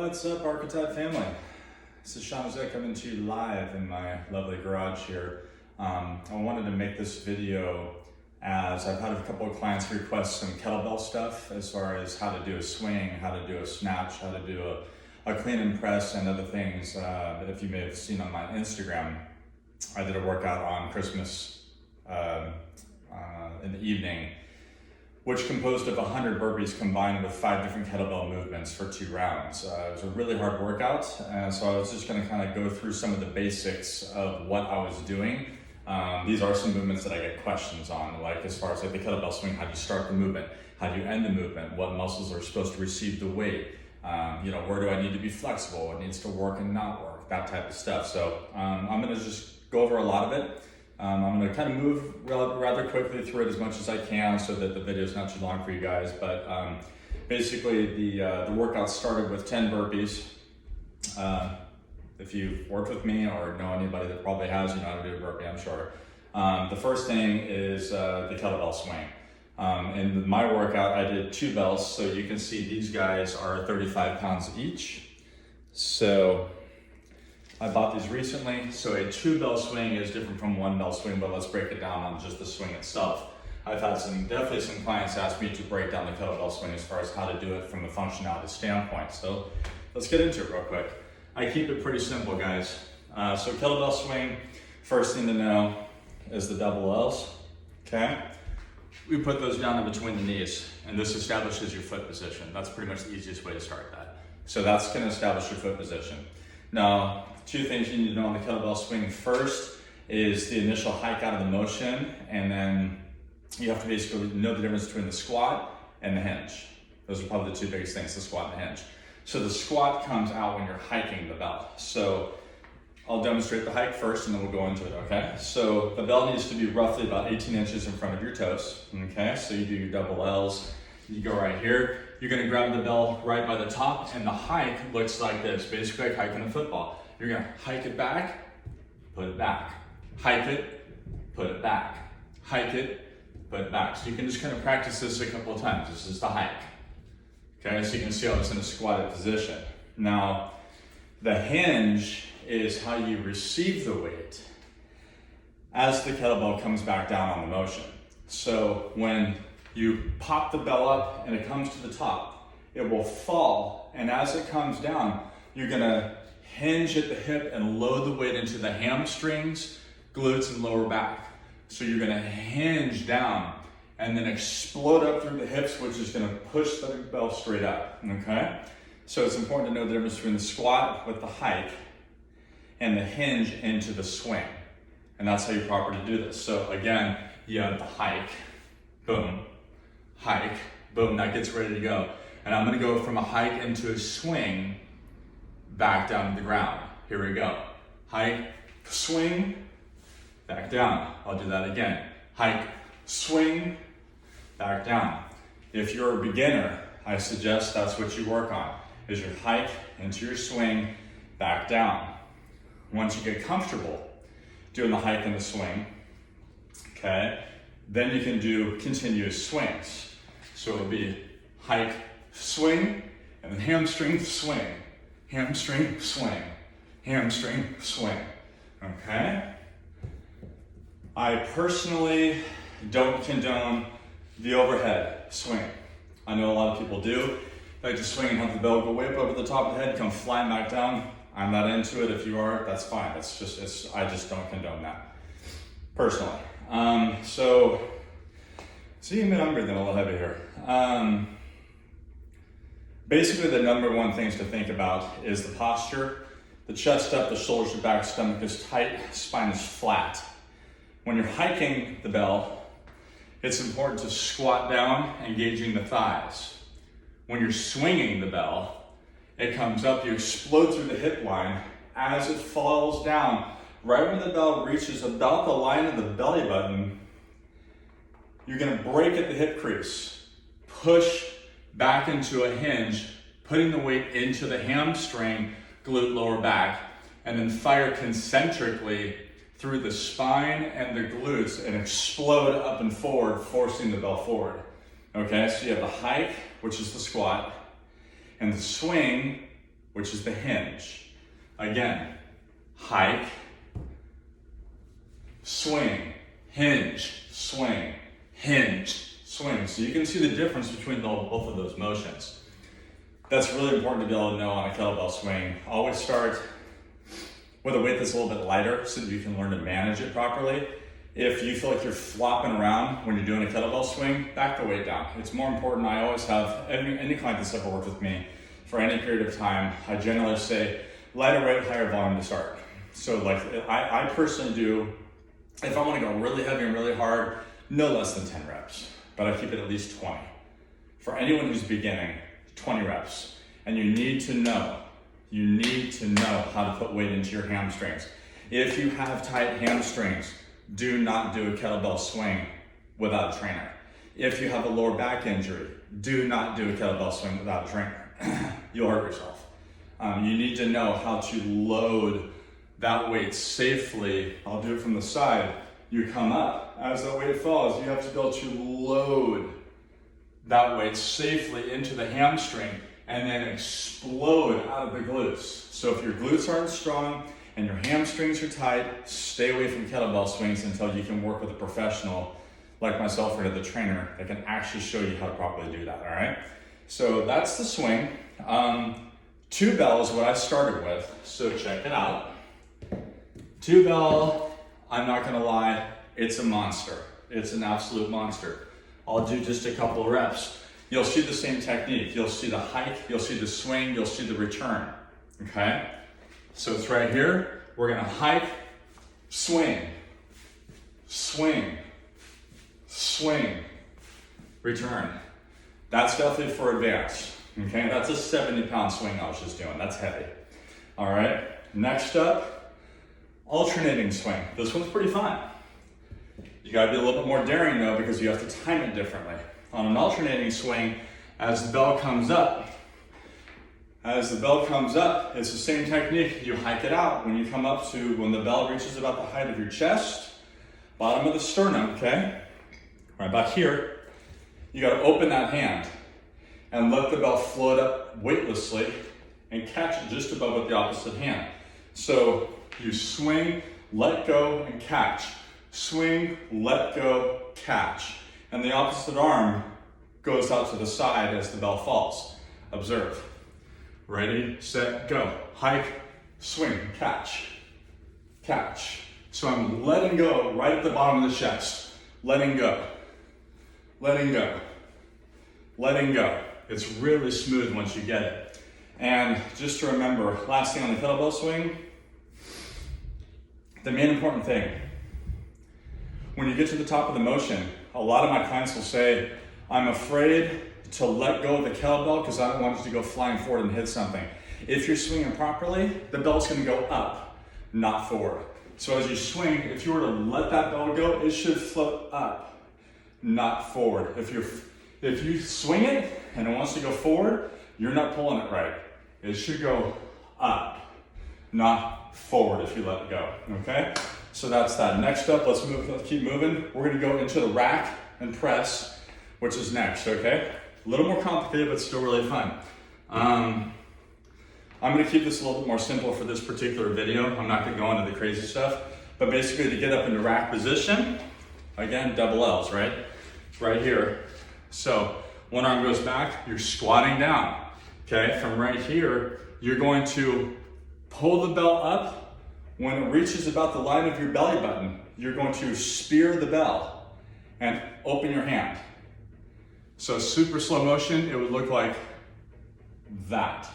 What's up, Archetype family? This is Sean coming to you live in my lovely garage here. I wanted to make this video as I've had a couple of clients request some kettlebell stuff as far as how to do a swing, how to do a snatch, how to do a clean and press, and other things that if you may have seen on my Instagram. I did a workout on Christmas in the evening, which composed of 100 burpees combined with 5 different kettlebell movements for 2 rounds. It was a really hard workout, and so I was just gonna kind of go through some of the basics of what I was doing. These are some movements that I get questions on, like as far as like the kettlebell swing, how do you start the movement? How do you end the movement? What muscles are supposed to receive the weight? Where do I need to be flexible? What needs to work and not work? That type of stuff. So I'm gonna just go over a lot of it. I'm going to kind of move rather quickly through it as much as I can so that the video is not too long for you guys. But basically the workout started with 10 burpees. If you've worked with me or know anybody that probably has, you know how to do a burpee, I'm sure. The first thing is the kettlebell swing. In my workout, I did 2 bells. So you can see these guys are 35 pounds each. So I bought these recently, so a 2 bell swing is different from 1 bell swing, but let's break it down on just the swing itself. I've had definitely some clients ask me to break down the kettlebell swing as far as how to do it from a functionality standpoint. So let's get into it real quick. I keep it pretty simple, guys. So kettlebell swing, first thing to know is the double L's, okay? We put those down in between the knees, and this establishes your foot position. That's pretty much the easiest way to start that. So that's gonna establish your foot position. Now, 2 things you need to know on the kettlebell swing. First is the initial hike out of the motion, and then you have to basically know the difference between the squat and the hinge. Those are probably the 2 biggest things, the squat and the hinge. So the squat comes out when you're hiking the bell. So I'll demonstrate the hike first and then we'll go into it, okay? So the bell needs to be roughly about 18 inches in front of your toes, okay? So you do your double L's, you go right here. You're gonna grab the bell right by the top, and the hike looks like this, basically like hiking a football. You're gonna hike it back, put it back. Hike it, put it back. Hike it, put it back. So you can just kind of practice this a couple of times. This is the hike. Okay, so you can see how it's in a squatted position. Now, the hinge is how you receive the weight as the kettlebell comes back down on the motion. So when you pop the bell up and it comes to the top, it will fall, and as it comes down, you're gonna hinge at the hip and load the weight into the hamstrings, glutes, and lower back. So you're gonna hinge down and then explode up through the hips, which is gonna push the bell straight up, okay? So it's important to know the difference between the squat with the hike and the hinge into the swing. And that's how you properly do this. So again, you have the hike, boom, hike, boom, that gets ready to go. And I'm gonna go from a hike into a swing, back down to the ground. Here we go. Hike, swing, back down. I'll do that again. Hike, swing, back down. If you're a beginner, I suggest that's what you work on, is your hike into your swing, back down. Once you get comfortable doing the hike and the swing, okay, then you can do continuous swings. So it'll be hike, swing, and then hamstring, swing, hamstring, swing, hamstring, swing, okay? I personally don't condone the overhead swing. I know a lot of people do. They like to swing and have the bell go way up over the top of the head, come flying back down. I'm not into it. If you are, that's fine. I just don't condone that, personally. See, I'm breathing a little heavy here. Basically, the number 1 things to think about is the posture. The chest up, the shoulders are back, stomach is tight, spine is flat. When you're hiking the bell, it's important to squat down, engaging the thighs. When you're swinging the bell, it comes up, you explode through the hip line. As it falls down, right when the bell reaches about the line of the belly button, you're gonna break at the hip crease, push back into a hinge, putting the weight into the hamstring, glute, lower back, and then fire concentrically through the spine and the glutes and explode up and forward, forcing the bell forward. Okay, so you have the hike, which is the squat, and the swing, which is the hinge. Again, hike, swing, hinge, swing, hinge, swing. So you can see the difference between both of those motions. That's really important to be able to know on a kettlebell swing. Always start with a weight that's a little bit lighter so that you can learn to manage it properly. If you feel like you're flopping around when you're doing a kettlebell swing, back the weight down. It's more important. I always have, any client that's ever worked with me for any period of time, I generally say lighter weight, higher volume to start. So like I personally do, if I want to go really heavy and really hard, no less than 10 reps, but I keep it at least 20. For anyone who's beginning, 20 reps. And you need to know how to put weight into your hamstrings. If you have tight hamstrings, do not do a kettlebell swing without a trainer. If you have a lower back injury, do not do a kettlebell swing without a trainer. You'll hurt yourself. You need to know how to load that weight safely. I'll do it from the side. You come up, as the weight falls, you have to be able to load that weight safely into the hamstring and then explode out of the glutes. So if your glutes aren't strong and your hamstrings are tight, stay away from kettlebell swings until you can work with a professional like myself or the trainer that can actually show you how to properly do that, all right? So that's the swing. 2 bell is what I started with, so check it out. 2 bell, I'm not gonna lie, it's a monster. It's an absolute monster. I'll do just a couple of reps. You'll see the same technique. You'll see the hike, you'll see the swing, you'll see the return, okay? So it's right here. We're gonna hike, swing, swing, swing, return. That's definitely for advanced, okay? That's a 70-pound swing I was just doing. That's heavy. All right, next up, alternating swing. This one's pretty fun. You gotta be a little bit more daring though because you have to time it differently. On an alternating swing, as the bell comes up, it's the same technique. You hike it out. When you come up to, when the bell reaches about the height of your chest, bottom of the sternum, okay? Right back here, you gotta open that hand and let the bell float up weightlessly and catch it just above with the opposite hand. So you swing, let go, and catch. Swing, let go, catch. And the opposite arm goes out to the side as the bell falls. Observe. Ready, set, go. Hike, swing, catch, catch. So I'm letting go right at the bottom of the chest. Letting go, letting go, letting go. It's really smooth once you get it. And just to remember, last thing on the kettlebell swing, the main important thing, when you get to the top of the motion, a lot of my clients will say, I'm afraid to let go of the kettlebell because I don't want it to go flying forward and hit something. If you're swinging properly, the bell's gonna go up, not forward. So as you swing, if you were to let that bell go, it should float up, not forward. If you swing it and it wants to go forward, you're not pulling it right. It should go up, not forward if you let it go, okay? So that's that. Next up, let's keep moving. We're gonna go into the rack and press, which is next, okay? A little more complicated, but still really fun. I'm gonna keep this a little bit more simple for this particular video. I'm not gonna go into the crazy stuff, but basically to get up into rack position, again, double L's, right? Right here. So one arm goes back, you're squatting down, okay? From right here, you're going to pull the bell up. When it reaches about the line of your belly button, you're going to spear the bell and open your hand. So super slow motion, it would look like that.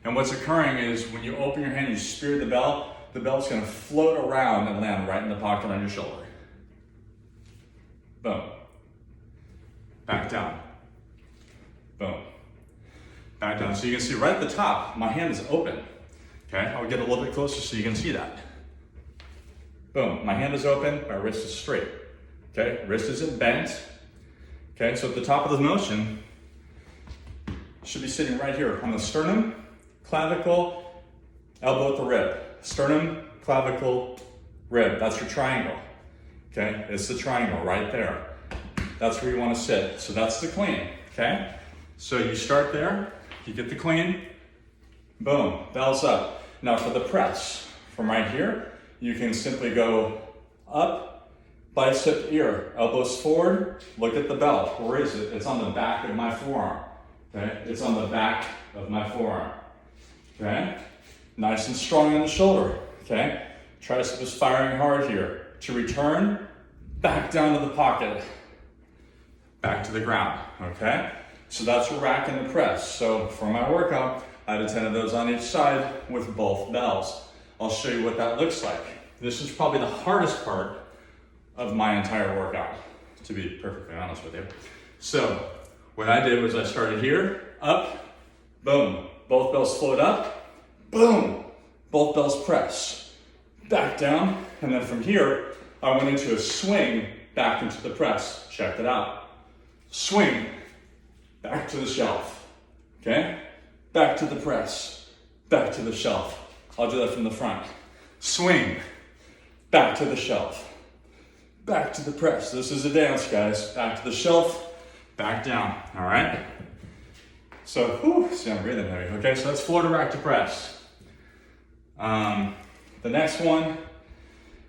And what's occurring is when you open your hand and you spear the bell's gonna float around and land right in the pocket on your shoulder. Boom. Back down. Boom. Back down. So you can see right at the top, my hand is open. Okay, I'll get a little bit closer so you can see that. Boom, my hand is open, my wrist is straight. Okay, wrist isn't bent. Okay, so at the top of the motion, should be sitting right here on the sternum, clavicle, elbow at the rib. Sternum, clavicle, rib, that's your triangle. Okay, it's the triangle right there. That's where you want to sit. So that's the clean, okay? So you start there, you get the clean, Boom, bells up. Now for the press, from right here, you can simply go up, bicep ear, elbows forward, look at the bell. Where is it? It's on the back of my forearm. Okay, it's on the back of my forearm. Okay, nice and strong on the shoulder. Okay, tricep is firing hard here. To return, back down to the pocket, back to the ground. Okay, so that's a rack and the press. So for my workout, I had 10 of those on each side with both bells. I'll show you what that looks like. This is probably the hardest part of my entire workout, to be perfectly honest with you. So what I did was I started here, up, boom, both bells float up, boom, both bells press, back down, and then from here, I went into a swing back into the press. Check it out. Swing, back to the shelf, okay? Back to the press, back to the shelf. I'll do that from the front. Swing, back to the shelf, back to the press. This is a dance, guys. Back to the shelf, back down, all right? So, see, I'm breathing heavy. Okay, so that's floor to rack to press. The next one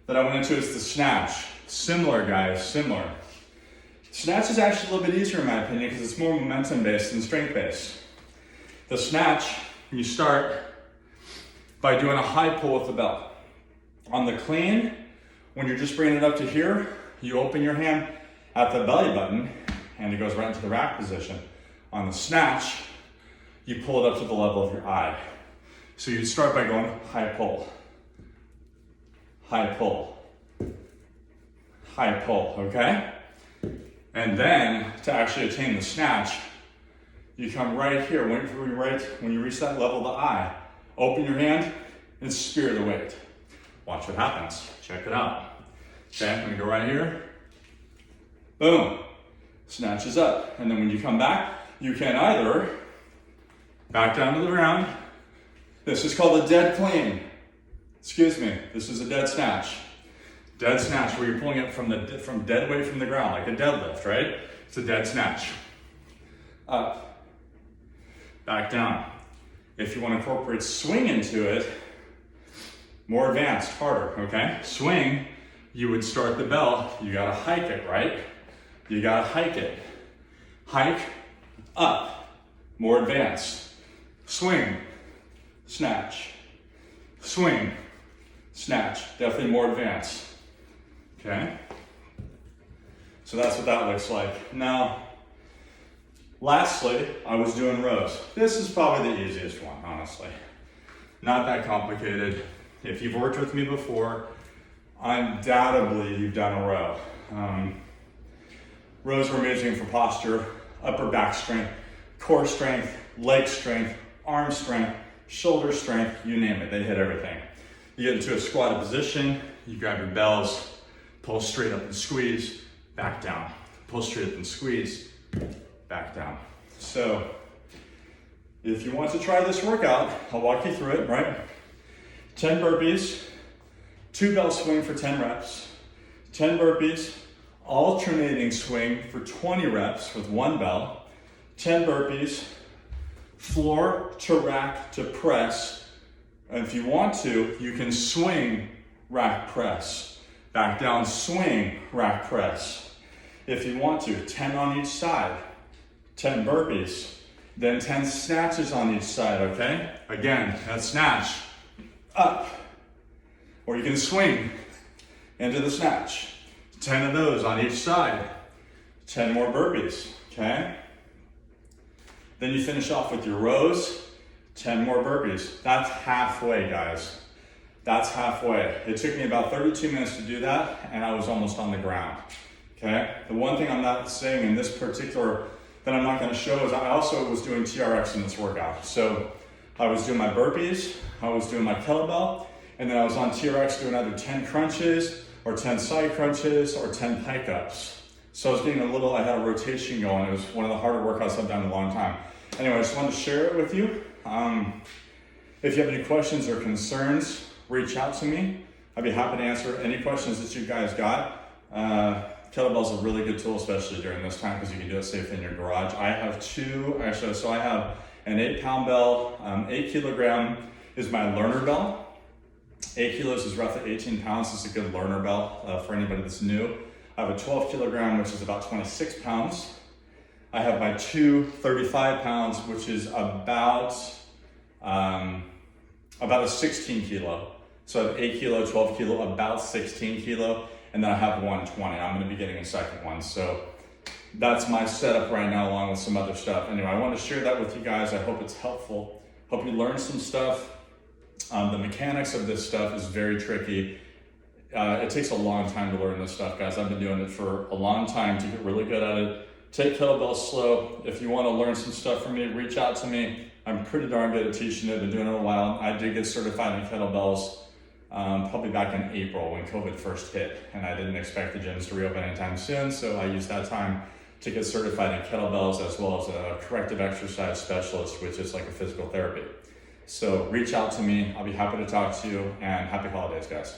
that I went into is the snatch. Similar, guys, similar. Snatch is actually a little bit easier in my opinion because it's more momentum based than strength based. The snatch, you start by doing a high pull with the bell. On the clean, when you're just bringing it up to here, you open your hand at the belly button and it goes right into the rack position. On the snatch, you pull it up to the level of your eye. So you start by going high pull, high pull, high pull, okay? And then to actually attain the snatch, you come right here, when you reach that level of the eye, open your hand and spear the weight. Watch what happens, check it out. Okay, I'm gonna go right here, boom, snatch is up. And then when you come back, you can either back down to the ground. This is called a dead clean. Excuse me, this is a dead snatch. Dead snatch, where you're pulling it from dead weight from the ground, like a deadlift, right? It's a dead snatch. Up, back down. If you want to incorporate swing into it, more advanced, harder, okay? Swing, you would start the bell, you gotta hike it, right? You gotta hike it. Hike, up, more advanced. Swing, snatch. Swing, snatch, definitely more advanced. Okay? So that's what that looks like. Now, lastly, I was doing rows. This is probably the easiest one, honestly. Not that complicated. If you've worked with me before, undoubtedly you've done a row. Rows are amazing for posture, upper back strength, core strength, leg strength, arm strength, shoulder strength, you name it, they hit everything. You get into a squatted position, you grab your bells, pull straight up and squeeze, back down. Pull straight up and squeeze, back down. So, if you want to try this workout, I'll walk you through it, right? 10 burpees, 2 bell swing for 10 reps, 10 burpees, alternating swing for 20 reps with 1 bell, 10 burpees, floor to rack to press. And if you want to, you can swing, rack, press. Back down, swing, rack, press. If you want to, 10 on each side, 10 burpees, then 10 snatches on each side, okay? Again, that snatch, up, or you can swing into the snatch. 10 of those on each side, 10 more burpees, okay? Then you finish off with your rows, 10 more burpees. That's halfway, guys. That's halfway. It took me about 32 minutes to do that, and I was almost on the ground, okay? The one thing I'm not saying in this particular, that I'm not gonna show is I also was doing TRX in this workout. So I was doing my burpees, I was doing my kettlebell, and then I was on TRX doing either 10 crunches, or 10 side crunches, or 10 pike ups. So I was getting I had a rotation going. It was one of the harder workouts I've done in a long time. Anyway, I just wanted to share it with you. If you have any questions or concerns, reach out to me. I'd be happy to answer any questions that you guys got. Kettlebell's a really good tool, especially during this time, because you can do it safely in your garage. I have 2, actually, so I have an 8-pound bell. 8 kilogram is my learner bell. 8 kilos is roughly 18 pounds. It's a good learner bell for anybody that's new. I have a 12 kilogram, which is about 26 pounds. I have my two 35 pounds, which is about a 16 kilo. So I have 8 kilo, 12 kilo, about 16 kilo. And then I have 120. I'm gonna be getting a second one. So that's my setup right now, along with some other stuff. Anyway, I want to share that with you guys. I hope it's helpful. Hope you learned some stuff. The mechanics of this stuff is very tricky. It takes a long time to learn this stuff, guys. I've been doing it for a long time to get really good at it. Take kettlebells slow. If you want to learn some stuff from me, reach out to me. I'm pretty darn good at teaching it. Been doing it a while. I did get certified in kettlebells probably back in April when COVID first hit, and I didn't expect the gyms to reopen anytime soon, so I used that time to get certified in kettlebells, as well as a corrective exercise specialist, which is like a physical therapy. So reach out to me. I'll be happy to talk to you, and happy holidays, guys.